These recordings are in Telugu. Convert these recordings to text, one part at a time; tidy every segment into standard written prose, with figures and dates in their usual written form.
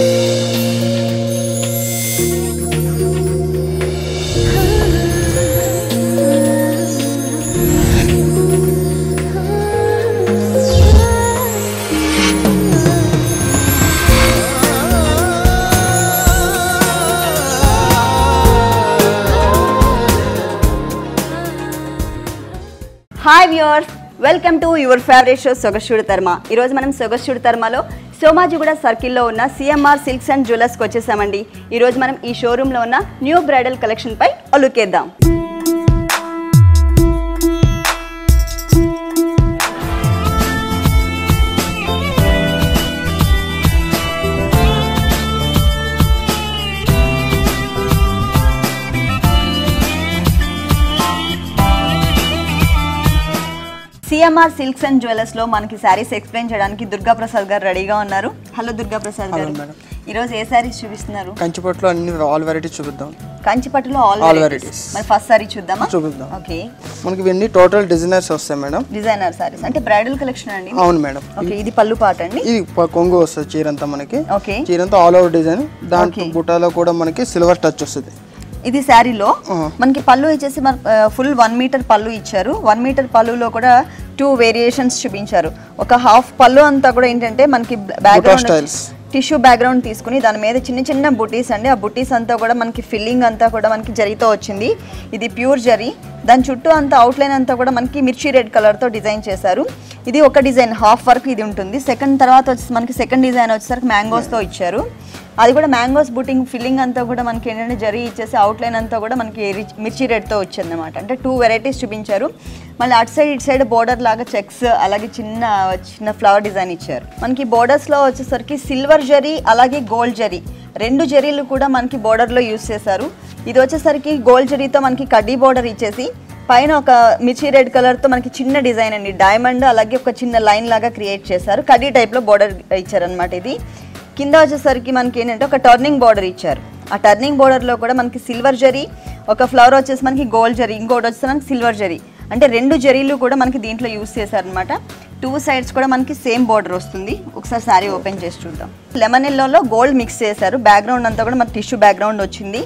Hi viewers, welcome to your favorite show Sogashudu Tarma. ఈ రోజు మనం Sogashudu Tarmalo సోమాజిగూడ సర్కిల్ లో ఉన్న సిఎంఆర్ సిల్క్స్ అండ్ జ్యువెలర్స్ కి వచ్చేసామండి. ఈ రోజు మనం ఈ షోరూమ్ లో ఉన్న న్యూ బ్రైడల్ కలెక్షన్ పై లుక్కేద్దాం. సిఎంఆర్ సిల్క్స్ అండ్ జ్యువెలర్స్ లో మనకి సారీస్ ఎక్స్ప్లెయిన్ చేయడానికి దుర్గా ప్రసాద్ గారు రెడీగా ఉన్నారు. హలో దుర్గా ప్రసాద్ గారు, ఈ రోజు ఏ సారీస్ చూపిస్తున్నారు? కంచిపట్టులో అన్ని ఆల్ వెరైటీస్ చూపిద్దాం. కంచిపట్టులో ఆల్ వెరైటీస్. మరి ఫస్ట్ సారీ చూద్దామా? చూపిద్దాం. ఓకే, మనకి ఇవన్నీ టోటల్ డిజైనర్స్ వస్తాయి మేడం. డిజైనర్ సారీస్ అంటే బ్రైడల్ కలెక్షన్ అండి? అవును మేడం. ఓకే, ఇది పల్లు పాట అండి. ఇది కొంగు వస్తుంది చీరంతా మనకి. ఓకే, చీరంతా ఆల్ ఓవర్ డిజైన్, దాంట్లో బుటాలో కూడా మనకి సిల్వర్ టచ్ వస్తుంది. ఇది శారీలో మనకి పళ్ళు వచ్చేసి ఫుల్ 1 మీటర్ పళ్ళు ఇచ్చారు. 1 మీటర్ పళ్ళులో కూడా 2 వేరియేషన్స్ చూపించారు. ఒక హాఫ్ పళ్ళు అంతా కూడా ఏంటంటే మనకి బ్యాక్గ్రౌండ్ టిష్యూ బ్యాక్గ్రౌండ్ తీసుకుని దాని మీద చిన్న చిన్న బుటీస్ అండి. ఆ బుటీస్ అంతా కూడా మనకి ఫిల్లింగ్ అంతా కూడా మనకి జరీతో వచ్చింది. ఇది ప్యూర్ జరీ. దాని చుట్టూ అంతా అవుట్లైన్ అంతా కూడా మనకి మిర్చి రెడ్ కలర్తో డిజైన్ చేశారు. ఇది ఒక డిజైన్ హాఫ్ వర్క్ ఇది ఉంటుంది. సెకండ్ తర్వాత వచ్చేసి మనకి సెకండ్ డిజైన్ వచ్చేసరికి మ్యాంగోస్తో ఇచ్చారు. అది కూడా మ్యాంగోస్ బుటింగ్ ఫిల్లింగ్ అంతా కూడా మనకి ఏంటంటే జరీ ఇచ్చేసి అవుట్లైన్ అంతా కూడా మనకి మిర్చి రెడ్తో వచ్చింది అనమాట. అంటే 2 వెరైటీస్ చూపించారు. మళ్ళీ అటు సైడ్ ఇటు సైడ్ బోర్డర్ లాగా చెక్స్ అలాగే చిన్న చిన్న ఫ్లవర్ డిజైన్ ఇచ్చారు. మనకి బోర్డర్స్లో వచ్చేసరికి సిల్వర్ జరీ అలాగే గోల్డ్ జరీ 2 జరీలు కూడా మనకి బోర్డర్లో యూజ్ చేశారు. ఇది వచ్చేసరికి గోల్డ్ జరీతో మనకి కడ్డీ బోర్డర్ ఇచ్చేసి పైన ఒక మిర్చి రెడ్ కలర్తో మనకి చిన్న డిజైన్ అండి, డైమండ్ అలాగే ఒక చిన్న లైన్ లాగా క్రియేట్ చేశారు. కడ్డీ టైప్లో బోర్డర్ ఇచ్చారనమాట. ఇది కింద వచ్చేసరికి మనకి ఏంటంటే ఒక టర్నింగ్ బోర్డర్ ఇచ్చారు. ఆ టర్నింగ్ బోర్డర్లో కూడా మనకి సిల్వర్ జరీ, ఒక ఫ్లవర్ వచ్చేసి మనకి గోల్డ్ జరీ, ఇంకోటి వచ్చేసి మనకి సిల్వర్ జరీ. అంటే 2 జరీలు కూడా మనకి దీంట్లో యూజ్ చేశారనమాట. 2 సైడ్స్ కూడా మనకి సేమ్ బోర్డర్ వస్తుంది. ఒకసారి శారీ ఓపెన్ చేసి చూద్దాం. లెమన్ ఎల్లోలో గోల్డ్ మిక్స్ చేశారు. బ్యాక్గ్రౌండ్ అంతా కూడా మనకి టిష్యూ బ్యాక్గ్రౌండ్ వచ్చింది.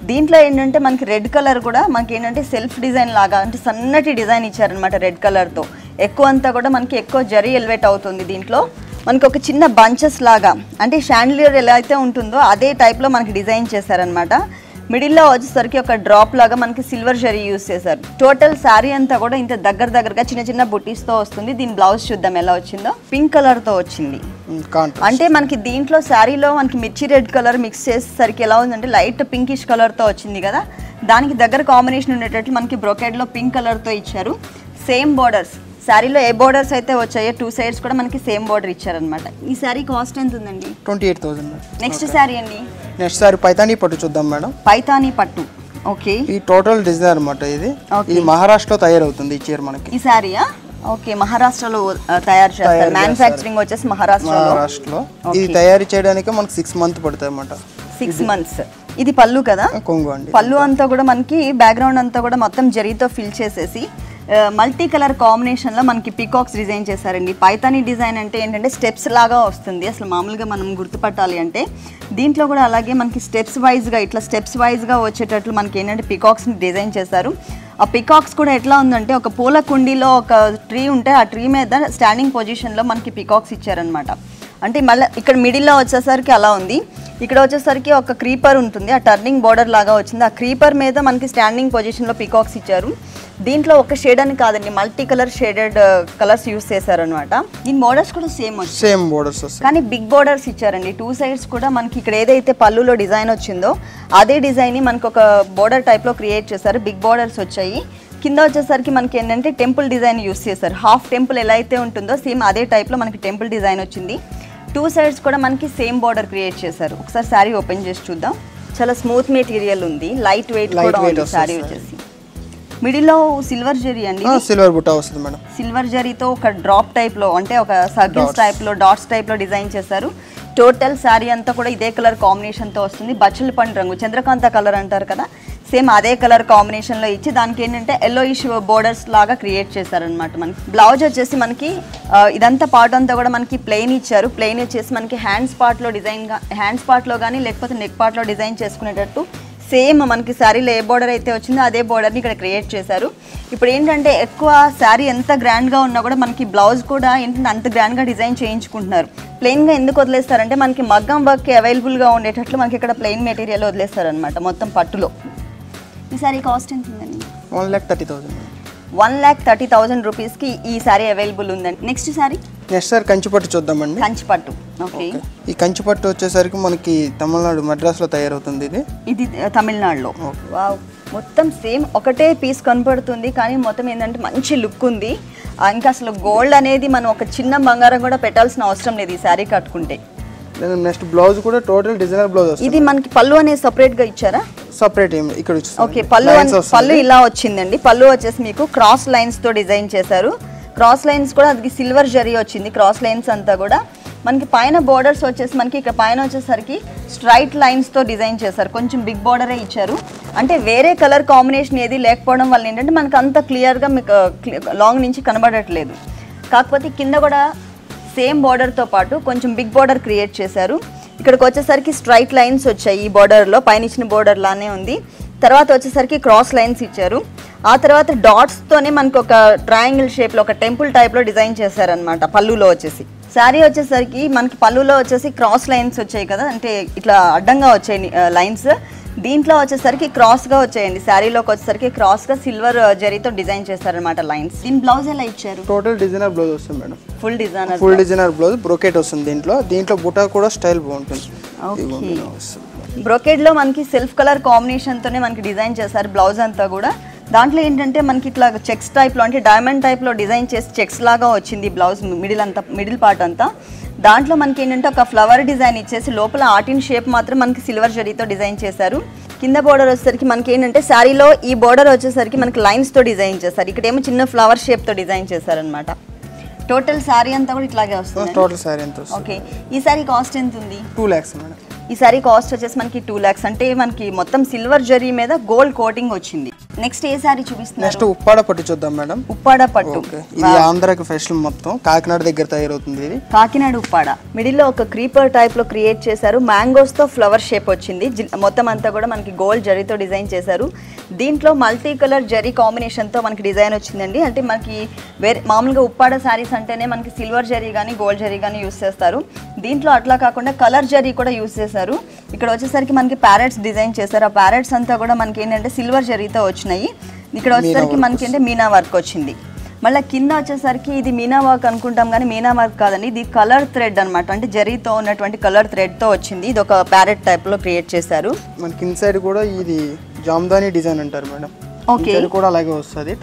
దీంట్లో ఏంటంటే మనకి రెడ్ కలర్ కూడా మనకి ఏంటంటే సెల్ఫ్ డిజైన్ లాగా అంటే సన్నటి డిజైన్ ఇచ్చారనమాట రెడ్ కలర్తో. ఎక్కువ అంతా కూడా మనకి ఎక్కువ జరీ ఎలివేట్ అవుతుంది. దీంట్లో మనకి ఒక చిన్న బంచెస్ లాగా అంటే షాండిలియర్ ఎలా అయితే ఉంటుందో అదే టైప్లో మనకి డిజైన్ చేశారనమాట. మిడిల్లో వచ్చేసరికి ఒక డ్రాప్ లాగా మనకి సిల్వర్ జరీ యూజ్ చేశారు. టోటల్ శారీ అంతా కూడా ఇంత దగ్గరగా చిన్న చిన్న బుటీస్తో వస్తుంది. దీని బ్లౌజ్ చూద్దాం ఎలా వచ్చిందో. పింక్ కలర్తో వచ్చింది. అంటే మనకి దీంట్లో శారీలో మనకి మిర్చి రెడ్ కలర్ మిక్స్ చేసేసరికి ఎలా ఉందంటే లైట్ పింకిష్ కలర్తో వచ్చింది కదా, దానికి దగ్గర కాంబినేషన్ ఉండేటట్లు మనకి బ్రొకెడ్లో పింక్ కలర్తో ఇచ్చారు. సేమ్ బోర్డర్స్ శారీలో ఏ బోర్డర్స్ అయితే వచ్చాయో 2 సైడ్స్ కూడా మనకి సేమ్ బోర్డర్ ఇచ్చారనమాట. ఈ శారీ కాస్ట్ ఎంత ఉందండి? 28,000. నెక్స్ట్ శారీ అండి. నెక్స్ట్ శారీ పైతానీ పట్టు చూద్దాం మేడం. పైతానీ పట్టు. ఓకే, ఈ టోటల్ డిజైన్ అనమాట. ఇది మహారాష్ట్రలో తయారవుతుంది ఈ చీర మనకి. ఈ శారీయా? ఓకే, మహారాష్ట్రలో తయారు చేస్తారు. మ్యానుఫ్యాక్చరింగ్ వచ్చేసి మహారాష్ట్రలో. ఇది తయారు చేయడానికి మనకి 6 మంత్స్ పడుతుంది అనమాట. 6 మంత్స్. ఇది పళ్ళు కదా? కొంగు అండి. పళ్ళు అంతా కూడా మనకి బ్యాక్గ్రౌండ్ అంతా కూడా మొత్తం జరీతో ఫిల్ చేసేసి మల్టీ కలర్ కాంబినేషన్లో మనకి పీకాక్స్ డిజైన్ చేశారండి. పైతానీ డిజైన్ అంటే ఏంటంటే స్టెప్స్ లాగా వస్తుంది. అసలు మామూలుగా మనం గుర్తుపట్టాలి అంటే దీంట్లో కూడా అలాగే మనకి స్టెప్స్ వైజ్గా వచ్చేటట్లు మనకి ఏంటంటే పీకాక్స్ని డిజైన్ చేశారు. ఆ పీకాక్స్ కూడా ఎట్లా ఉందంటే ఒక పూల కుండీలో ఒక ట్రీ ఉంటే ఆ ట్రీ మీద స్టాండింగ్ పొజిషన్లో మనకి పీకాక్స్ ఇచ్చారనమాట. అంటే మళ్ళీ ఇక్కడ మిడిల్లో వచ్చేసరికి అలా ఉంది. ఇక్కడ వచ్చేసరికి ఒక క్రీపర్ ఉంటుంది, ఆ టర్నింగ్ బోర్డర్ లాగా వచ్చింది. ఆ క్రీపర్ మీద మనకి స్టాండింగ్ పొజిషన్లో పీకాక్స్ ఇచ్చారు. దీంట్లో ఒక షేడ్ అని కాదండి, multi colour shaded colours use చేశారనమాట. దీని బోర్డర్స్ కూడా సేమ్ బోర్డర్స్ కానీ బిగ్ బోర్డర్స్ ఇచ్చారండి. 2 సైడ్స్ కూడా మనకి ఇక్కడ ఏదైతే పళ్ళులో డిజైన్ వచ్చిందో అదే డిజైన్ని మనకు ఒక బోర్డర్ టైప్లో క్రియేట్ చేశారు. బిగ్ బోర్డర్స్ వచ్చాయి. కింద వచ్చేసరికి మనకి ఏంటంటే టెంపుల్ డిజైన్ యూస్ చేశారు. హాఫ్ టెంపుల్ ఎలా అయితే ఉంటుందో సేమ్ అదే టైప్లో మనకి టెంపుల్ డిజైన్ వచ్చింది. 2 సైడ్స్ కూడా మనకి సేమ్ బోర్డర్ క్రియేట్ చేశారు. ఒకసారి శారీ ఓపెన్ చేసి చూద్దాం. చాలా స్మూత్ మెటీరియల్ ఉంది, లైట్ వెయిట్ కూడా ఉంది శారీ వచ్చేసి. మిడిల్లో సిల్వర్ జరీ అండి, సిల్వర్ బుట్ట వస్తుంది మేడం. సిల్వర్ జరీతో ఒక డ్రాప్ టైప్లో అంటే ఒక సర్కిల్స్ టైప్లో డాట్స్ టైప్లో డిజైన్ చేశారు. టోటల్ శారీ అంతా కూడా ఇదే కలర్ కాంబినేషన్తో వస్తుంది. బచ్చల పండు రంగు, చంద్రకాంత కలర్ అంటారు కదా, సేమ్ అదే కలర్ కాంబినేషన్ లో ఇచ్చి దానికి ఏంటంటే ఎల్లోయిష్ బోర్డర్స్ లాగా క్రియేట్ చేశారనమాట. మనకి బ్లౌజ్ వచ్చేసి మనకి ఇదంతా పార్ట్ అంతా కూడా మనకి ప్లెయిన్ ఇచ్చారు. ప్లెయిన్ వచ్చేసి మనకి హ్యాండ్స్ పార్ట్ లో కానీ లేకపోతే నెక్ పార్ట్ లో డిజైన్ చేసుకునేటట్టు సేమ్ మనకి శారీలో ఏ బోర్డర్ అయితే వచ్చిందో అదే బోర్డర్ని ఇక్కడ క్రియేట్ చేశారు. ఇప్పుడు ఏంటంటే ఎక్కువ శారీ ఎంత గ్రాండ్గా ఉన్నా కూడా మనకి బ్లౌజ్ కూడా ఏంటంటే అంత గ్రాండ్గా డిజైన్ చేయించుకుంటున్నారు. ప్లెయిన్గా ఎందుకు వదిలేస్తారంటే మనకి మగ్గం వర్క్ అవైలబుల్గా ఉండేటట్లు మనకి ఇక్కడ ప్లెయిన్ మెటీరియల్ వదిలేస్తారనమాట మొత్తం పట్టులో. ఈ సారీ కాస్ట్ ఎంత ఉందండి? 1,30,000. 1,30,000 రూపీస్కి ఈ సారీ అవైలబుల్ ఉందండి. నెక్స్ట్ సారీ కంచిపట్టు చూద్దామండి. కంచిపట్టు. ఓకే, ఈ కంచిపట్టు వచ్చేసరికి మనకి తమిళనాడు మద్రాసులో తయారవుతుంది. ఇది తమిళనాడులో. వావ్, మొత్తం సేమ్ ఒకటే పీస్ కనపడుతుంది కానీ మొత్తం ఏంటంటే మంచి లుక్ ఉంది. ఇంకా అసలు గోల్డ్ అనేది మనం ఒక చిన్న బంగారం కూడా పెట్టాల్సిన అవసరం లేదు ఈ సారీ కట్టుకుంటే. నెక్స్ట్ బ్లౌజ్ కూడా టోటల్ డిజైనర్ బ్లౌజ్ వస్తుంది. ఇది మనకి పళ్ళు అనేది సెపరేట్ గా ఇచ్చారా? సెపరేట్ ఇక్కడ ఓకే, పళ్ళు ఇలా వచ్చిందండి. పళ్ళు వచ్చేసి మీకు క్రాస్ లైన్స్ తో డిజైన్ చేశారు. క్రాస్ లైన్స్ కూడా అది సిల్వర్ జరీ వచ్చింది. క్రాస్ లైన్స్ అంతా కూడా మనకి పైన బోర్డర్స్ వచ్చేసి మనకి ఇక్కడ పైన వచ్చేసరికి స్ట్రైట్ లైన్స్ తో డిజైన్ చేశారు. కొంచెం బిగ్ బోర్డరే ఇచ్చారు. అంటే వేరే కలర్ కాంబినేషన్ ఏది లేకపోవడం వల్ల ఏంటంటే మనకి అంత క్లియర్గా మీకు లాంగ్ నుంచి కనబడట్లేదు. కాకపోతే కింద కూడా సేమ్ బోర్డర్తో పాటు కొంచెం బిగ్ బోర్డర్ క్రియేట్ చేశారు. ఇక్కడికి వచ్చేసరికి స్ట్రైట్ లైన్స్ వచ్చాయి. ఈ బోర్డర్లో పైన ఇచ్చిన బోర్డర్ లానే ఉంది. తర్వాత వచ్చేసరికి క్రాస్ లైన్స్ ఇచ్చారు. ఆ తర్వాత డాట్స్తోనే మనకు ఒక ట్రయాంగిల్ షేప్లో ఒక టెంపుల్ టైప్లో డిజైన్ చేశారనమాట పళ్ళులో వచ్చేసి. శారీ వచ్చేసరికి మనకి పళ్ళులో వచ్చేసి క్రాస్ లైన్స్ వచ్చాయి కదా, అంటే ఇట్లా అడ్డంగా వచ్చాయి లైన్స్. దీంట్లో వచ్చేసరికి క్రాస్గా వచ్చాయండి. శారీలోకి వచ్చేసరికి క్రాస్గా సిల్వర్ జరీతో డిజైన్ చేశారనమాట లైన్స్. దీని బ్లౌజ్ ఎలా ఇచ్చారు? టోటల్ డిజైనర్ బ్లౌజ్ వస్తుంది madam. Full designer blouse brocade వస్తుంది. దీంట్లో బుటా కూడా స్టైల్ బాగుంటుంది. బ్రోకెట్ లో మనకి సెల్ఫ్ కలర్ కాంబినేషన్ తోనే మనకి డిజైన్ చేశారు బ్లౌజ్ అంతా కూడా. దాంట్లో ఏంటంటే మనకి ఇట్లా చెక్స్ టైప్లో అంటే డైమండ్ టైప్లో డిజైన్ చేసి చెక్స్ లాగా వచ్చింది బ్లౌజ్ మిడిల్ పార్ట్ అంతా. దాంట్లో మనకి ఏంటంటే ఒక ఫ్లవర్ డిజైన్ ఇచ్చేసి లోపల ఆర్టిన్ షేప్ మాత్రం మనకి సిల్వర్ జరీతో డిజైన్ చేశారు. కింద బోర్డర్ వచ్చేసరికి మనకి ఏంటంటే శారీలో ఈ బోర్డర్ వచ్చేసరికి మనకి లైన్స్తో డిజైన్ చేశారు. ఇక్కడేమో చిన్న ఫ్లవర్ షేప్తో డిజైన్ చేశారనమాట. టోటల్ శారీ అంతా కూడా ఇట్లాగే వస్తుంది. టోటల్ శారీ ఎంత వస్తుంది? ఓకే, ఈ శారీ కాస్ట్ ఎంత ఉంది? 2 lakhs మేడం. ఈ సారీ కాస్ట్ వచ్చేసి మనకి 2 lakhs. అంటే మనకి మొత్తం సిల్వర్ జరీ మీద గోల్డ్ కోటింగ్ వచ్చింది. నెక్స్ట్ ఏ సారీ చూపిస్తున్నారు? నెక్స్ట్ ఉప్పాడ పట్టు చూద్దాం మేడం. ఉప్పాడ పట్టు. ఇది ఆంధ్రాకి ఫెస్టివల్ మొత్తం కాకినాడ దగ్గర తయారవుతుంది. ఇది కాకినాడ ఉప్పాడ. మిడిల్ లో ఒక క్రీపర్ టైప్ లో క్రియేట్ చేశారు. మ్యాంగోస్ తో ఫ్లవర్ షేప్ వచ్చింది. మొత్తం అంతా కూడా మనకి గోల్డ్ జరీతో డిజైన్ చేశారు. దీంట్లో మల్టీ కలర్ జరీ కాంబినేషన్ తో మనకి డిజైన్ వచ్చిందండి. అంటే మనకి వేరే మామూలుగా ఉప్పాడ శారీస్ అంటేనే మనకి సిల్వర్ జరీ కానీ గోల్డ్ జరీ కానీ యూస్ చేస్తారు. దీంట్లో అట్లా కాకుండా కలర్ జరీ కూడా యూస్ చేశారు. ఇక్కడ వచ్చేసరికి మనకి ప్యారెట్స్ డిజైన్ చేశారు. ఆ ప్యారెట్స్ అంతా కూడా మనకి ఏంటంటే సిల్వర్ జరీతో వచ్చినాయి. ఇక్కడ వచ్చేసరికి మనకి ఏంటంటే మీనా వర్క్ వచ్చింది. మళ్ళీ కింద వచ్చేసరికి ఇది మీనా వర్క్ అనుకుంటాం కానీ మీనా వర్క్ కాదండి, ఇది కలర్ థ్రెడ్ అనమాట. అంటే జరీతో ఉన్నటువంటి కలర్ థ్రెడ్తో వచ్చింది. ఇది ఒక ప్యారెట్ టైప్లో క్రియేట్ చేశారు. మనకి ఇన్సైడ్ కూడా ఇది జామ్దాని డిజైన్ అంటారు మేడం. ఓకే, ఇది కూడా అలాగే వస్తుంది.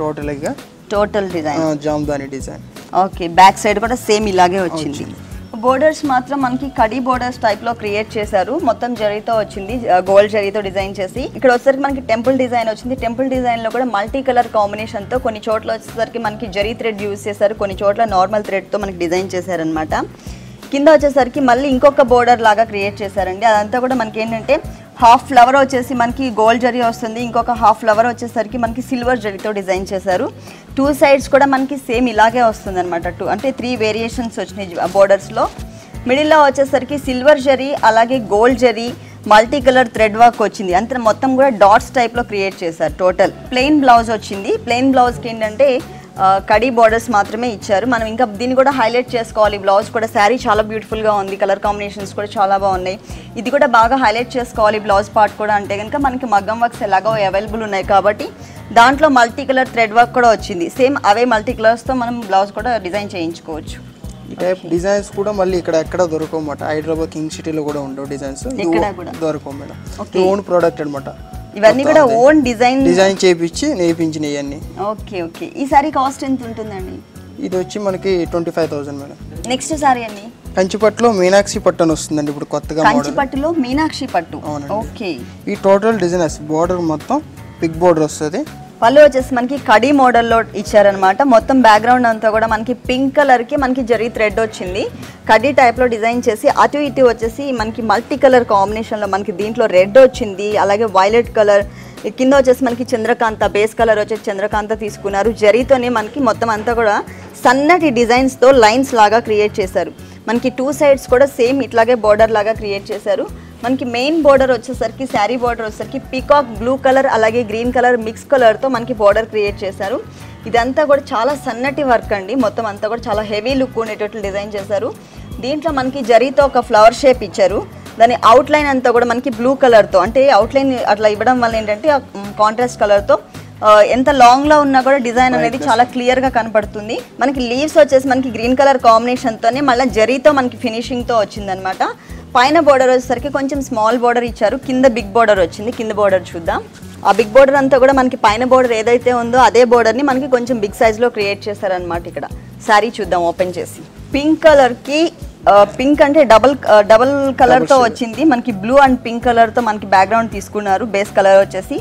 Total design Jamdani design. Okay, back side కూడా సేమ్ ఇలాగే వచ్చింది. బోర్డర్స్ మాత్రం మనకి కడీ బోర్డర్స్ టైప్ లో క్రియేట్ చేశారు. మొత్తం జరీతో వచ్చింది, గోల్డ్ జరీతో డిజైన్ చేసి. ఇక్కడ వచ్చేసరికి మనకి టెంపుల్ డిజైన్ వచ్చింది. టెంపుల్ డిజైన్ లో కూడా మల్టీ కలర్ కాంబినేషన్ తో కొన్ని చోట్ల వచ్చేసరికి మనకి జరీ థ్రెడ్ యూజ్ చేశారు, కొన్ని చోట్ల నార్మల్ థ్రెడ్ తో మనకి డిజైన్ చేశారనమాట. కింద వచ్చేసరికి మళ్ళీ ఇంకొక బోర్డర్ లాగా క్రియేట్ చేశారండి. అదంతా కూడా మనకి ఏంటంటే హాఫ్ ఫ్లవర్ వచ్చేసి మనకి గోల్డ్ జరీ వస్తుంది, ఇంకొక హాఫ్ ఫ్లవర్ వచ్చేసరికి మనకి సిల్వర్ జరీతో డిజైన్ చేశారు. 2 sides కూడా మనకి సేమ్ ఇలాగే వస్తుంది అనమాట. అంటే 3 వేరియేషన్స్ వచ్చినాయి బోర్డర్స్లో. మిడిల్లో వచ్చేసరికి సిల్వర్ జరీ అలాగే gold zari multi colour thread work వచ్చింది. అంతే మొత్తం కూడా డాట్స్ టైప్లో క్రియేట్ చేశారు. టోటల్ ప్లెయిన్ బ్లౌజ్ వచ్చింది. ప్లెయిన్ బ్లౌజ్కి ఏంటంటే కడీ బోర్డర్స్ మాత్రమే ఇచ్చారు. మనం ఇంకా దీన్ని కూడా హైలైట్ చేసుకోవాలి. బ్లౌజ్ కూడా శారీ చాలా బ్యూటిఫుల్గా ఉంది, కలర్ కాంబినేషన్స్ కూడా చాలా బాగున్నాయి. ఇది కూడా బాగా హైలైట్ చేసుకోవాలి బ్లౌజ్ పార్ట్ కూడా. అంటే కనుక మనకి మగ్గం వర్క్స్ ఎలాగో అవైలబుల్ ఉన్నాయి కాబట్టి దాంట్లో మల్టీ కలర్ థ్రెడ్ వర్క్ కూడా వచ్చింది. సేమ్ అవే మల్టీ కలర్స్తో మనం బ్లౌజ్ కూడా డిజైన్ చేయించుకోవచ్చు. ఈ టైప్ డిజైన్స్ కూడా మళ్ళీ ఎక్కడ దొరకవు అన్నమాట. హైదరాబాద్ కింగ్ సిటీలో కూడా ఉండవు డిజైన్స్, దొరకవు మేడం. ఓన్ ప్రోడక్ట్ అనమాట. ఇవన్నీ కూడా ఓన్ డిజైన్ చేయించి నేర్పించినవి ఇవన్నీ. Okay okay. ఈ సారీ కాస్ట్ ఎంత ఉంటుందండి? ఇది వచ్చి మనకి 25,000 మేడం. నెక్స్ట్ సారీ అండి కంచిపట్టులో మీనాక్షి పట్టు అని వస్తుందండి ఇప్పుడు కొత్తగా. కంచిపట్టులో మీనాక్షి పట్టు. ఓకే. ఈ టోటల్ డిజైనర్స్ బోర్డర్ మొత్తం బిగ్ బోర్డర్ వస్తుంది. పళ్ళు వచ్చేసి మనకి కడీ మోడల్లో ఇచ్చారనమాట. మొత్తం బ్యాక్గ్రౌండ్ అంతా కూడా మనకి పింక్ కలర్కి మనకి జరీ థ్రెడ్ వచ్చింది. కడీ టైప్లో డిజైన్ చేసి అటు ఇటు వచ్చేసి మనకి మల్టీ కలర్ కాంబినేషన్లో మనకి దీంట్లో రెడ్ వచ్చింది, అలాగే వైలెట్ కలర్, కింద వచ్చేసి మనకి చంద్రకాంత బేస్ కలర్ వచ్చేసి చంద్రకాంత తీసుకున్నారు. జరీతోనే మనకి మొత్తం అంతా కూడా సన్నటి డిజైన్స్తో లైన్స్ లాగా క్రియేట్ చేశారు. మనకి 2 సైడ్స్ కూడా సేమ్ ఇట్లాగే బోర్డర్ లాగా క్రియేట్ చేశారు. మనకి మెయిన్ బోర్డర్ వచ్చేసరికి శారీ బోర్డర్ వచ్చేసరికి పీకాక్ బ్లూ కలర్ అలాగే గ్రీన్ కలర్ మిక్స్ కలర్తో మనకి బోర్డర్ క్రియేట్ చేశారు. ఇదంతా కూడా చాలా సన్నటి వర్క్ అండి. మొత్తం అంతా కూడా చాలా హెవీ లుక్ ఉండేటట్లు డిజైన్ చేశారు. దీంట్లో మనకి జరీతో ఒక ఫ్లవర్ షేప్ ఇచ్చారు. దాని అవుట్లైన్ అంతా కూడా మనకి బ్లూ కలర్తో, అంటే అవుట్లైన్ అట్లా ఇవ్వడం వల్ల ఏంటంటే కాంట్రాస్ట్ కలర్తో ఎంత లాంగ్లో ఉన్నా కూడా డిజైన్ అనేది చాలా క్లియర్గా కనపడుతుంది. మనకి లీవ్స్ వచ్చేసి మనకి గ్రీన్ కలర్ కాంబినేషన్తోనే మళ్ళీ జరీతో మనకి ఫినిషింగ్తో వచ్చిందనమాట. పైన బోర్డర్ వచ్చేసరికి కొంచెం స్మాల్ బోర్డర్ ఇచ్చారు, కింద బిగ్ బోర్డర్ వచ్చింది. కింద బోర్డర్ చూద్దాం. ఆ బిగ్ బోర్డర్ అంతా కూడా మనకి పైన బోర్డర్ ఏదైతే ఉందో అదే బోర్డర్ని మనకి కొంచెం బిగ్ సైజ్లో క్రియేట్ చేశారనమాట. ఇక్కడ శారీ చూద్దాం ఓపెన్ చేసి. పింక్ కలర్కి పింక్ అంటే డబల్ కలర్తో వచ్చింది. మనకి బ్లూ అండ్ పింక్ కలర్తో మనకి బ్యాక్గ్రౌండ్ తీసుకున్నారు. బేస్ కలర్ వచ్చేసి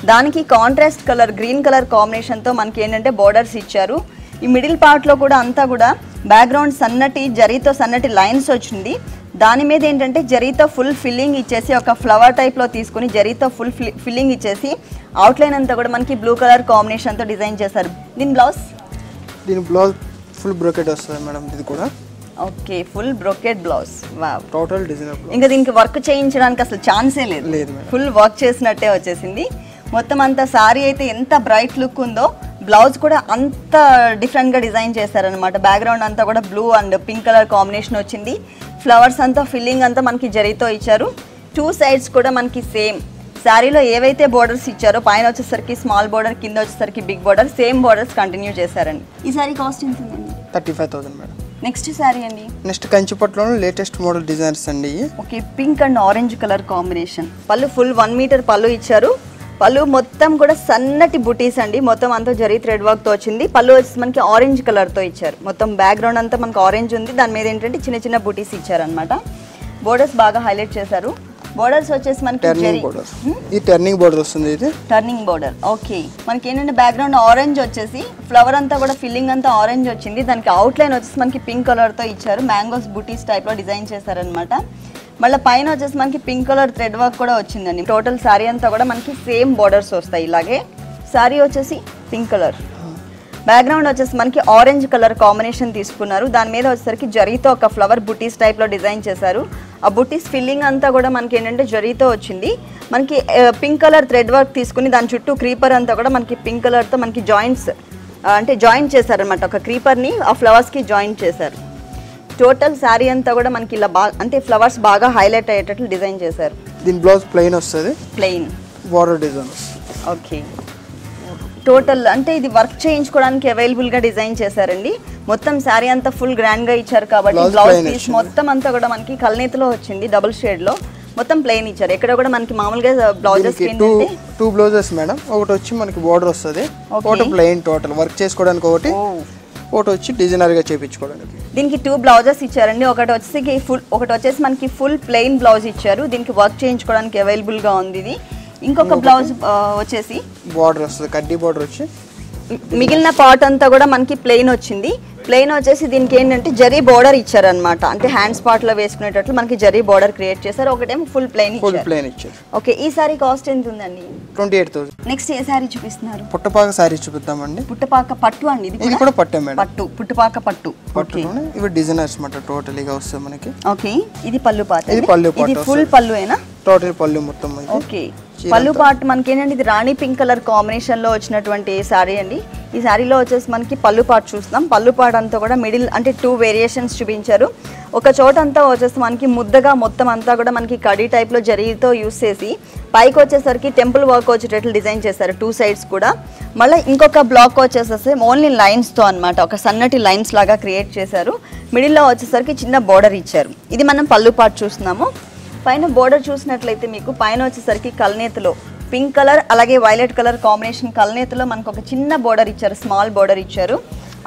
దానికి కాంట్రాస్ట్ కలర్ గ్రీన్ కలర్ కాంబినేషన్తో మనకి ఏంటంటే బోర్డర్స్ ఇచ్చారు. ఈ మిడిల్ పార్ట్లో కూడా అంతా కూడా బ్యాక్గ్రౌండ్ సన్నటి జరీతో సన్నటి లైన్స్ వచ్చింది. దాని మీద ఏంటంటే జరీతో ఫుల్ ఫిల్లింగ్ ఇచ్చేసి ఒక ఫ్లవర్ టైప్లో తీసుకుని జరీతో ఫుల్ ఫిల్లింగ్ ఇచ్చేసి అవుట్లైన్ అంతా కూడా మనకి బ్లూ కలర్ కాంబినేషన్తో డిజైన్ చేశారు. దీని బ్లౌజ్ ఫుల్ బ్రోకెట్ వస్తుంది మేడం. ఇది కూడా okay, full brocade blouse. Wow, total designer. ఇంకా దీనికి వర్క్ చేయించడానికి అసలు ఛాన్సే లేదు, ఫుల్ వర్క్ చేసినట్టే వచ్చేసింది. మొత్తం అంతా సారీ అయితే ఎంత బ్రైట్ లుక్ ఉందో బ్లౌజ్ కూడా అంత డిఫరెంట్గా డిజైన్ చేశారనమాట. బ్యాక్గ్రౌండ్ అంతా కూడా blue and pink colour combination వచ్చింది. ఫ్లవర్స్ అంతా ఫిల్లింగ్ అంతా మనకి జరీతో ఇచ్చారు. 2 సైడ్స్ కూడా మనకి సేమ్ శారీలో ఏవైతే బోర్డర్స్ ఇచ్చారో పైన వచ్చేసరికి స్మాల్ బోర్డర్, కింద వచ్చేసరికి big border, same borders continue చేశారండి. ఈ శారీ కాస్ట్ ఎంత ఉందండి? 35,000 మేడం. నెక్స్ట్ శారీ అండి. నెక్స్ట్ కంచిపట్టులోనే లేటెస్ట్ మోడల్ డిజైన్స్ అండి. Okay, pink and orange colour combination. పళ్ళు ఫుల్ 1 మీటర్ పళ్ళు ఇచ్చారు. పళ్ళు మొత్తం కూడా సన్నటి బుటీస్ అండి. మొత్తం అంతా జరీ థ్రెడ్ వర్క్తో వచ్చింది. పళ్ళు వచ్చి మనకి ఆరెంజ్ కలర్తో ఇచ్చారు. మొత్తం బ్యాక్గ్రౌండ్ అంతా మనకి ఆరెంజ్ ఉంది. దాని మీద ఏంటంటే చిన్న చిన్న బుటీస్ ఇచ్చారనమాట. బోర్డర్స్ బాగా హైలైట్ చేశారు. బోర్డర్స్ వచ్చేసి మనకి టర్నింగ్ బోర్డర్ వస్తుంది. ఇది టర్నింగ్ బోర్డర్. ఓకే, మనకి ఏంటంటే బ్యాక్గ్రౌండ్ ఆరెంజ్ వచ్చేసి ఫ్లవర్ అంతా కూడా ఫిల్లింగ్ అంతా ఆరెంజ్ వచ్చింది. దానికి అవుట్లైన్ వచ్చేసి మనకి పింక్ కలర్తో ఇచ్చారు. మ్యాంగోస్ బుటీస్ టైప్లో డిజైన్ చేశారనమాట. మళ్ళీ పైన వచ్చేసి మనకి పింక్ కలర్ థ్రెడ్ వర్క్ కూడా వచ్చిందండి. టోటల్ శారీ అంతా కూడా మనకి సేమ్ బోర్డర్స్ వస్తాయి. ఇలాగే శారీ వచ్చేసి పింక్ కలర్, బ్యాక్గ్రౌండ్ వచ్చేసి మనకి ఆరెంజ్ కలర్ కాంబినేషన్ తీసుకున్నారు. దాని మీద వచ్చేసరికి జరీతో ఒక ఫ్లవర్ బుటీస్ టైప్లో డిజైన్ చేశారు. ఆ బుటీస్ ఫిల్లింగ్ అంతా కూడా మనకి ఏంటంటే జరీతో వచ్చింది. మనకి పింక్ కలర్ థ్రెడ్ వర్క్ తీసుకుని దాని చుట్టూ క్రీపర్ అంతా కూడా మనకి పింక్ కలర్తో మనకి జాయింట్స్ అంటే జాయింట్ చేశారనమాట. ఒక క్రీపర్ని ఆ ఫ్లవర్స్కి జాయింట్ చేశారు. టోటల్ శారీ అంతా కూడా మనకి ఇలా బాగా అంటే ఫ్లవర్స్ బాగా హైలైట్ అయ్యేటట్లు డిజైన్ చేశారు. దీని బ్లౌజ్ ప్లెయిన్ వస్తుంది. Plain border design. Okay, total అంటే ఇది వర్క్ చేయించుకోవడానికి అవైలబుల్గా డిజైన్ చేశారండి. మొత్తం శారీ అంతా ఫుల్ గ్రాండ్గా ఇచ్చారు కాబట్టి బ్లౌజ్ పీస్ మొత్తం అంతా కూడా మనకి కల్నేతలో వచ్చింది. డబుల్ షేడ్లో మొత్తం ప్లెయిన్ ఇచ్చారు. ఎక్కడ కూడా మనకి మామూలుగా బ్లౌజెస్ ఏంటంటే 2 బ్లౌజెస్ మేడం. ఒకటి వచ్చి మనకి బార్డర్ వస్తుంది, ఒకటి ప్లెయిన్ టోటల్ వర్క్ చేసుకోవడానికి, ఒకటి వచ్చి డిజైనర్గా చేయించుకోవడానికి. దీనికి 2 బ్లౌజెస్ ఇచ్చారండి. ఒకటి వచ్చేసి మనకి ఫుల్ ప్లెయిన్ బ్లౌజ్ ఇచ్చారు. దీనికి వర్క్ చేయించుకోవడానికి అవైలబుల్గా ఉంది. ఇది ఇంకొక బ్లౌజ్ వచ్చేసి బార్డర్ వస్తుంది, కడ్డీ బార్డర్ వచ్చి మిగిలిన పార్ట్ అంతా కూడా మనకి ప్లెయిన్ వచ్చింది. ప్లెయిన్ వచ్చేసి దీనికి ఏంటంటే జరీ బోర్డర్ ఇచ్చారనమాట. అంటే హ్యాండ్స్ పార్ట్ లో వేసుకునేటట్లు మనకి జరీ బోర్డర్ క్రియేట్ చేశారు. ఒకటేమో ఫుల్ ప్లెయిన్ ఇచ్చారు. ఓకే, ఈ సారీ కాస్ట్ ఎంత ఉందండి? 28,000. నెక్స్ట్ ఏ సారీ చూపిస్తున్నారు? పుట్టపాక సారీ చూపిద్దామండి. పుట్టపాక పట్టు అండి. ఇది కూడా పట్టే మేడం. పట్టు, పుట్టపాక పట్టు. ఇవి డిజైనర్స్ మాట టోటల్ గా వస్తాయి మనకి. ఓకే, ఇది పళ్ళు పాట. ఇది పళ్ళు పాట. ఇది ఫుల్ పళ్ళుయేనా? టోటల్ పళ్ళు మొత్తం. ఓకే, పళ్ళు పార్ట్ మనకి ఏంటంటే ఇది రాణి పింక్ కలర్ కాంబినేషన్ లో వచ్చినటువంటి సారీ అండి. ఈ సారీలో వచ్చేసి మనకి పళ్ళు పార్ట్ చూస్తాం. పళ్ళు పార్ట్ అంతా కూడా మిడిల్ అంటే 2 వేరియేషన్స్ చూపించారు. ఒక చోట అంతా వచ్చేసి మనకి ముద్దగా మొత్తం అంతా కూడా మనకి కడీ టైప్ లో జరీతో యూస్ చేసి పైకి వచ్చేసరికి టెంపుల్ వర్క్ వచ్చేటట్లు డిజైన్ చేశారు 2 సైడ్స్ కూడా. మళ్ళీ ఇంకొక బ్లాక్ వచ్చేసేసి ఓన్లీ లైన్స్ తో అన్నమాట, ఒక సన్నటి లైన్స్ లాగా క్రియేట్ చేశారు. మిడిల్లో వచ్చేసరికి చిన్న బోర్డర్ ఇచ్చారు. ఇది మనం పళ్ళు పార్ట్ చూస్తున్నాము. పైన బోర్డర్ చూసినట్లయితే మీకు పైన వచ్చేసరికి కల్నేతలో పింక్ కలర్ అలాగే వైలెట్ కలర్ కాంబినేషన్ కల్నేతలో మనకు ఒక చిన్న బోర్డర్ ఇచ్చారు, స్మాల్ బోర్డర్ ఇచ్చారు.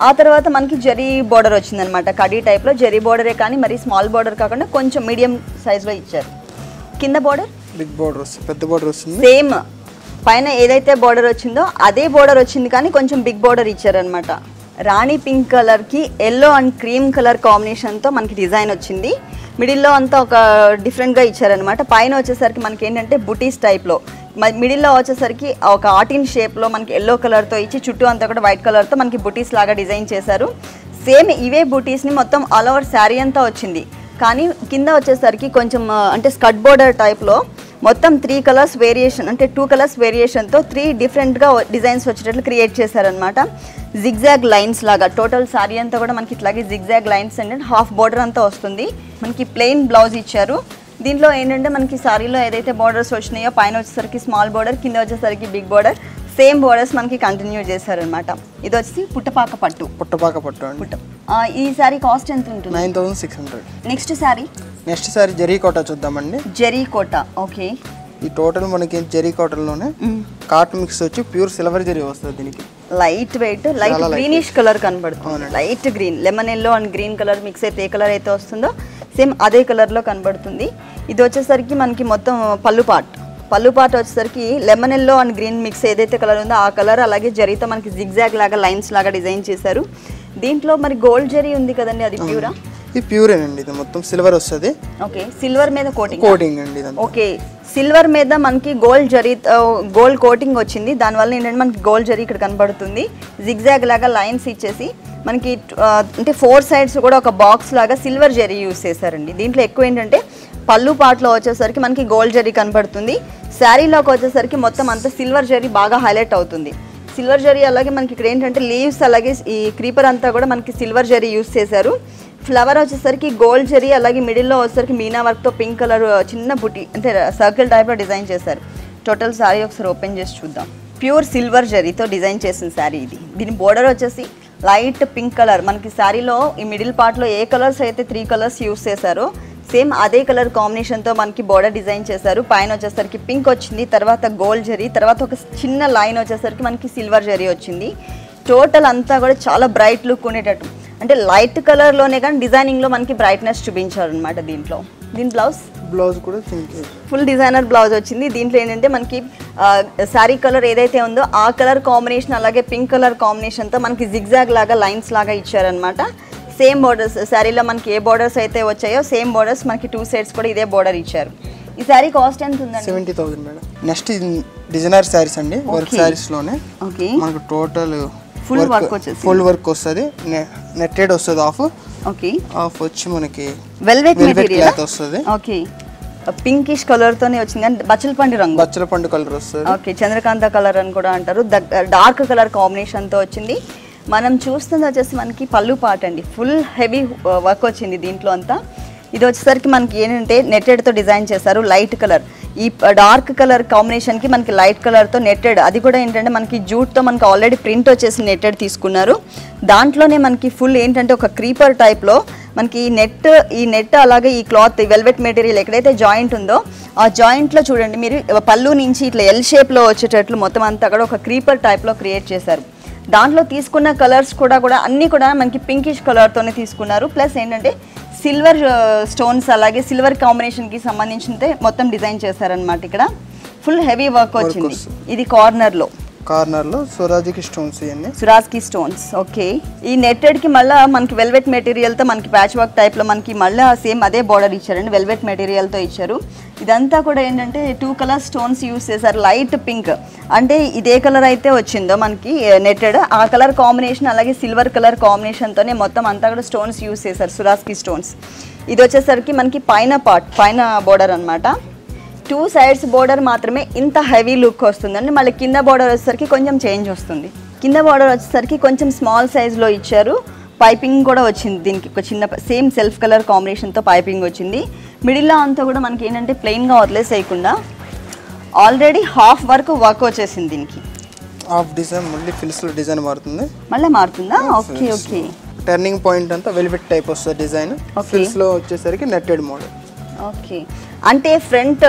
ఆ తర్వాత మనకి జరీ బోర్డర్ వచ్చిందనమాట, కడీ టైప్లో జరీ బోర్డరే కానీ మరి స్మాల్ బోర్డర్ కాకుండా కొంచెం మీడియం సైజ్లో ఇచ్చారు. కింద బోర్డర్ బిగ్ బోర్డర్ వస్తుంది, పెద్ద బోర్డర్ వస్తుంది. సేమ్ పైన ఏదైతే బోర్డర్ వచ్చిందో అదే బోర్డర్ వచ్చింది కానీ కొంచెం బిగ్ బోర్డర్ ఇచ్చారనమాట. రాణి పింక్ కలర్కి ఎల్లో అండ్ క్రీమ్ కలర్ కాంబినేషన్తో మనకి డిజైన్ వచ్చింది. మిడిల్లో అంతా ఒక డిఫరెంట్గా ఇచ్చారనమాట. పైన వచ్చేసరికి మనకి ఏంటంటే బుటీస్ టైప్లో, మిడిల్లో వచ్చేసరికి ఒక ఆర్టిన్ షేప్లో మనకి ఎల్లో కలర్తో ఇచ్చి చుట్టూ అంతా కూడా వైట్ కలర్తో మనకి బుటీస్ లాగా డిజైన్ చేశారు. సేమ్ ఇవే బుటీస్ని మొత్తం ఆల్ ఓవర్ శారీ అంతా వచ్చింది. కానీ కింద వచ్చేసరికి కొంచెం అంటే స్కర్ట్ బోర్డర్ టైప్లో మొత్తం 3 కలర్స్ వేరియేషన్, అంటే 2 కలర్స్ వేరియేషన్తో 3 డిఫరెంట్గా డిజైన్స్ వచ్చేటట్లు క్రియేట్ చేశారనమాట. జిగ్జాగ్ లైన్స్ లాగా టోటల్ శారీ అంతా కూడా మనకి ఇట్లాగే జిగ్జాగ్ లైన్స్ అంటే హాఫ్ బోర్డర్ అంతా వస్తుంది. మనకి ప్లెయిన్ బ్లౌజ్ ఇచ్చారు. దీంట్లో ఏంటంటే మనకి శారీలో ఏదైతే బోర్డర్స్ వచ్చినాయో పైన వచ్చేసరికి స్మాల్ బోర్డర్, కింద వచ్చేసరికి బిగ్ బోర్డర్, సేమ్ బోర్డర్స్ మనకి కంటిన్యూ చేశారనమాట. ఇది వచ్చి పుట్టపాక పట్టు అండి. ఈ శారీ కాస్ట్ ఎంత ఉంటుంది? 9600. నెక్స్ట్ శారీ జరీ కోట చూద్దామండి. జరీ కోట, ఓకే. ఈ టోటల్ మనకి జరీ కోటలోనే కాటన్ మిక్స్ వచ్చి ప్యూర్ సిల్వర్ జరీ వస్తుంది. దీనికి light weight, light greenish colour కనబడుతుంది. Light green, lemon yellow and green colour mix అయితే ఏ కలర్ అయితే వస్తుందో సేమ్ అదే కలర్లో కనబడుతుంది. ఇది వచ్చేసరికి మనకి మొత్తం పళ్ళు పార్ట్ వచ్చేసరికి lemon yellow and green mix ఏదైతే కలర్ ఉందో ఆ కలర్, అలాగే జరీతో మనకి జిగ్జాగ్ లాగా లైన్స్ లాగా డిజైన్ చేశారు. దీంట్లో మరి గోల్డ్ జరీ ఉంది కదండి, అది ప్యూరా? ఇది ప్యూరేనండి. ఇది మొత్తం సిల్వర్ వస్తుంది. ఓకే, సిల్వర్ మీద కోటింగ్ అండి. ఓకే, సిల్వర్ మీద మనకి గోల్డ్ జరీ, గోల్డ్ కోటింగ్ వచ్చింది. దానివల్ల ఏంటంటే మనకి గోల్డ్ జరీ ఇక్కడ కనబడుతుంది. జిగ్జాగ్ లాగా లైన్స్ ఇచ్చేసి మనకి అంటే 4 సైడ్స్ కూడా ఒక బాక్స్ లాగా సిల్వర్ జరీ యూస్ చేశారండి. దీంట్లో ఎక్కువ ఏంటంటే పళ్ళు పాటలో వచ్చేసరికి మనకి గోల్డ్ జరీ కనబడుతుంది. శారీలోకి వచ్చేసరికి మొత్తం అంతా సిల్వర్ జరీ బాగా హైలైట్ అవుతుంది. సిల్వర్ జరీ అలాగే మనకి ఇక్కడ ఏంటంటే లీవ్స్, అలాగే ఈ క్రీపర్ అంతా కూడా మనకి సిల్వర్ జరీ యూస్ చేశారు. ఫ్లవర్ వచ్చేసరికి గోల్డ్ జరీ, అలాగే మిడిల్లో వచ్చేసరికి మీనా వర్క్తో పింక్ కలర్ చిన్న బుటీ అంటే సర్కిల్ టైప్లో డిజైన్ చేశారు. టోటల్ శారీ ఒకసారి ఓపెన్ చేసి చూద్దాం. ప్యూర్ సిల్వర్ జరీతో డిజైన్ చేసిన శారీ ఇది. దీని బోర్డర్ వచ్చేసి లైట్ పింక్ కలర్. మనకి శారీలో ఈ మిడిల్ పార్ట్లో ఏ కలర్స్ అయితే 3 కలర్స్ యూస్ చేశారో సేమ్ అదే కలర్ కాంబినేషన్తో మనకి బోర్డర్ డిజైన్ చేశారు. పైన వచ్చేసరికి పింక్ వచ్చింది, తర్వాత గోల్డ్ జరీ, తర్వాత ఒక చిన్న లైన్ వచ్చేసరికి మనకి సిల్వర్ జరీ వచ్చింది. టోటల్ అంతా కూడా చాలా బ్రైట్ లుక్ ఉండేటట్టు, అంటే లైట్ కలర్లోనే కానీ డిజైనింగ్లో మనకి బ్రైట్నెస్ చూపించారు అనమాట. దీని బ్లౌజ్ కూడా ఫుల్ డిజైనర్ బ్లౌజ్ వచ్చింది. దీంట్లో ఏంటంటే మనకి శారీ కలర్ ఏదైతే ఉందో ఆ కలర్ కాంబినేషన్, అలాగే పింక్ కలర్ కాంబినేషన్తో మనకి జిగ్జాగ్ లాగా లైన్స్ లాగా ఇచ్చారనమాట. సేమ్ బోర్డర్స్, శారీలో మనకి ఏ బోర్డర్స్ అయితే వచ్చాయో సేమ్ బోర్డర్స్ మనకి 2 సైడ్స్ కూడా ఇదే బోర్డర్ ఇచ్చారు. ఈ శారీ కాస్ట్ ఎంత ఉందండి? 70,000 మేడం. నెక్స్ట్ డిజైనర్ శారీస్ అండి. వర్క్ శారీస్ లోనే మనకు టోటల్ ఫుల్ వర్క్ వస్తుంది. నెట్టెడ్ వస్తుంది హాఫ్. ఓకే, హాఫ్ వచ్చి మనకి వెల్వెట్ మెటీరియల్ వస్తుంది. ఓకే, పింకిష్ కలర్ తోనే వచ్చింది అంటే బచ్చల పండు కలర్ వస్తుంది. ఓకే, చంద్రకాంత కలర్ అని కూడా అంటారు. డార్క్ కలర్ కాంబినేషన్ తో వచ్చింది. మనం చూస్తుంది వచ్చేసి మనకి పళ్ళు పాట అండి. ఫుల్ హెవీ వర్క్ వచ్చింది దీంట్లో అంతా. ఇది వచ్చేసరికి మనకి ఏంటంటే నెట్టెడ్తో డిజైన్ చేశారు. లైట్ కలర్, ఈ డార్క్ కలర్ కాంబినేషన్కి మనకి లైట్ కలర్తో నెట్టెడ్, అది కూడా ఏంటంటే మనకి జూట్తో మనకి ఆల్రెడీ ప్రింట్ వచ్చేసి నెట్టెడ్ తీసుకున్నారు. దాంట్లోనే మనకి ఫుల్ ఏంటంటే ఒక క్రీపర్ టైప్లో మనకి ఈ నెట్ అలాగే ఈ క్లాత్ వెల్వెట్ మెటీరియల్ ఎక్కడైతే జాయింట్ ఉందో ఆ జాయింట్లో చూడండి మీరు, పళ్ళు నుంచి ఇట్లా ఎల్ షేప్లో వచ్చేటట్లు మొత్తం అంతా కూడా ఒక క్రీపర్ టైప్లో క్రియేట్ చేశారు. దాంట్లో తీసుకున్న కలర్స్ కూడా అన్నీ కూడా మనకి పింకిష్ కలర్తోనే తీసుకున్నారు. ప్లస్ ఏంటంటే సిల్వర్ స్టోన్స్ అలాగే సిల్వర్ కాంబినేషన్కి సంబంధించినదే మొత్తం డిజైన్ చేశారనమాట. ఇక్కడ ఫుల్ హెవీ వర్క్ వచ్చింది. ఇది కార్నర్లో సురాజ్కి స్టోన్స్, ఇవన్నీ సురాజ్కి స్టోన్స్. ఓకే, ఈ నెట్టెడ్కి మళ్ళీ మనకి వెల్వెట్ మెటీరియల్తో మనకి ప్యాచ్ వర్క్ టైప్లో మనకి మళ్ళీ సేమ్ అదే బార్డర్ ఇచ్చారండి, వెల్వెట్ మెటీరియల్తో ఇచ్చారు. ఇదంతా కూడా ఏంటంటే 2 కలర్ స్టోన్స్ యూస్ చేశారు. లైట్ పింక్ అంటే ఇదే కలర్ అయితే వచ్చిందో మనకి నెట్టెడ్, ఆ కలర్ కాంబినేషన్ అలాగే సిల్వర్ కలర్ కాంబినేషన్తోనే మొత్తం అంతా కూడా స్టోన్స్ యూస్ చేశారు, సురాజ్కి స్టోన్స్. ఇది వచ్చేసరికి మనకి పైన బోర్డర్ అనమాట. 2 సైడ్స్ బోర్డర్ మాత్రమే ఇంత హెవీ లుక్ వస్తుందండి. మళ్ళీ కింద బోర్డర్ వచ్చేసరికి కొంచెం చేంజ్ వస్తుంది. కింద బోర్డర్ వచ్చేసరికి కొంచెం స్మాల్ సైజ్లో ఇచ్చారు. పైపింగ్ కూడా వచ్చింది దీనికి, ఒక చిన్న సేమ్ సెల్ఫ్ కలర్ కాంబినేషన్తో పైపింగ్ వచ్చింది. మిడిల్లో అంతా కూడా మనకి ఏంటంటే ప్లెయిన్గా వదిలేసేయకుండా ఆల్రెడీ హాఫ్ వర్క్ వచ్చేసింది. దీనికి హాఫ్ డిజైన్ మళ్ళీ ఫిల్స్లో డిజైన్ మారుతుందా? ఓకే, టర్నింగ్ పాయింట్ అంతా వెల్వెట్ టైప్ వస్తుంది డిజైన్. ఫిల్స్లో వచ్చేసరికి నెట్టెడ్ మోడల్. ఓకే, అంటే ఫ్రంట్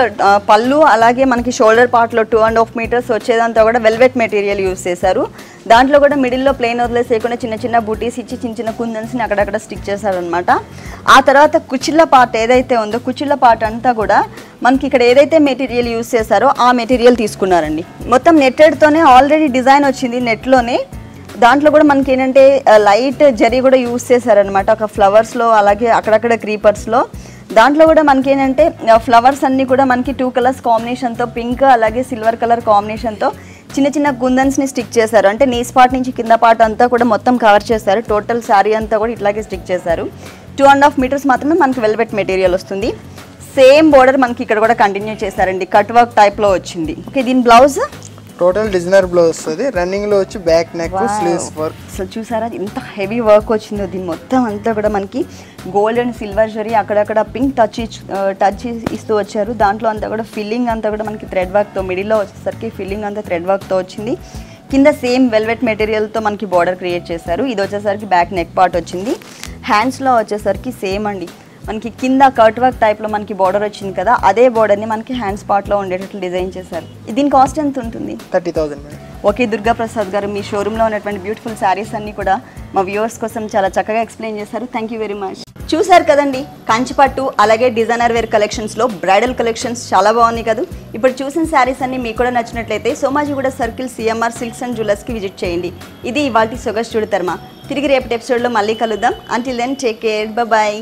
పళ్ళు అలాగే మనకి షోల్డర్ పార్ట్లో 2.5 మీటర్స్ వచ్చేదంతా కూడా వెల్వెట్ మెటీరియల్ యూస్ చేశారు. దాంట్లో కూడా మిడిల్లో ప్లెయిన్ వదిలేసేయకుండా చిన్న చిన్న బూటీస్ ఇచ్చి చిన్న చిన్న కుందన్స్ని అక్కడక్కడ స్టిక్ చేశారనమాట. ఆ తర్వాత కుచ్చిళ్ళ పార్ట్ ఏదైతే ఉందో కుచ్చిళ్ళ పార్ట్ అంతా కూడా మనకి ఇక్కడ ఏదైతే మెటీరియల్ యూస్ చేశారో ఆ మెటీరియల్ తీసుకున్నారండి. మొత్తం నెట్టెడ్తోనే ఆల్రెడీ డిజైన్ వచ్చింది నెట్లోనే. దాంట్లో కూడా మనకి ఏంటంటే లైట్ జరీ కూడా యూస్ చేశారనమాట, ఒక ఫ్లవర్స్లో అలాగే అక్కడక్కడ క్రీపర్స్లో. దాంట్లో కూడా మనకి ఏంటంటే ఫ్లవర్స్ అన్నీ కూడా మనకి 2 కలర్స్ కాంబినేషన్తో, పింక్ అలాగే సిల్వర్ కలర్ కాంబినేషన్తో చిన్న చిన్న కుందన్స్ని స్టిక్ చేశారు. అంటే నీ స్పాట్ నుంచి కింద పార్ట్ అంతా కూడా మొత్తం కవర్ చేశారు. టోటల్ శారీ అంతా కూడా ఇట్లాగే స్టిక్ చేశారు. 2.5 మీటర్స్ మాత్రమే మనకి వెల్వెట్ మెటీరియల్ వస్తుంది. సేమ్ బోర్డర్ మనకి ఇక్కడ కూడా కంటిన్యూ చేశారండి, కట్ వర్క్ టైప్లో వచ్చింది. ఓకే, దీని బ్లౌజ్ టోటల్ డిజైనర్ బ్లౌజ్ వస్తుంది. రన్నింగ్ లో వచ్చి బ్యాక్ నెక్ స్లీవ్స్ వర్క్. అసలు చూసారా ఇంత హెవీ వర్క్ వచ్చిందో. దీని మొత్తం అంతా కూడా మనకి గోల్డ్ అండ్ సిల్వర్ జరీ, అక్కడక్కడ పింక్ టచ్ ఇస్తూ వచ్చారు. దాంట్లో అంతా కూడా ఫిల్లింగ్ అంతా కూడా మనకి థ్రెడ్ వర్క్తో, మిడిల్లో వచ్చేసరికి ఫిల్లింగ్ అంతా థ్రెడ్ వర్క్తో వచ్చింది. కింద సేమ్ వెల్వెట్ మెటీరియల్తో మనకి బార్డర్ క్రియేట్ చేశారు. ఇది వచ్చేసరికి బ్యాక్ నెక్ పార్ట్ వచ్చింది. హ్యాండ్స్లో వచ్చేసరికి సేమ్ అండి, మనకి కింద కట్ వర్క్ టైప్లో మనకి బార్డర్ వచ్చింది కదా, అదే బార్డర్ని మనకి హ్యాండ్స్ పార్ట్లో ఉండేటట్లు డిజైన్ చేశారు. దీని కాస్ట్ ఎంత ఉంటుంది? 30,000. ఓకే దుర్గా ప్రసాద్ గారు, మీ షోరూంలో ఉన్నటువంటి బ్యూటిఫుల్ శారీస్ అన్నీ కూడా మా వ్యూవర్స్ కోసం చాలా చక్కగా ఎక్స్ప్లెయిన్ చేశారు. Thank you very much. చూసారు కదండి, కంచిపట్టు అలాగే డిజైనర్ వేర్ కలెక్షన్స్లో బ్రైడల్ కలెక్షన్స్ చాలా బాగున్నాయి కదా. ఇప్పుడు చూసిన శారీస్ అన్ని మీకు కూడా నచ్చినట్లయితే Somajiguda circle CMR silks and జ్యువెలర్స్కి విజిట్ చేయండి. ఇది ఇవాల్టి సొగసు చూడతర్మ. తిరిగి రేపటి ఎపిసోడ్లో మళ్ళీ కలుద్దాం. Until then take care, bye.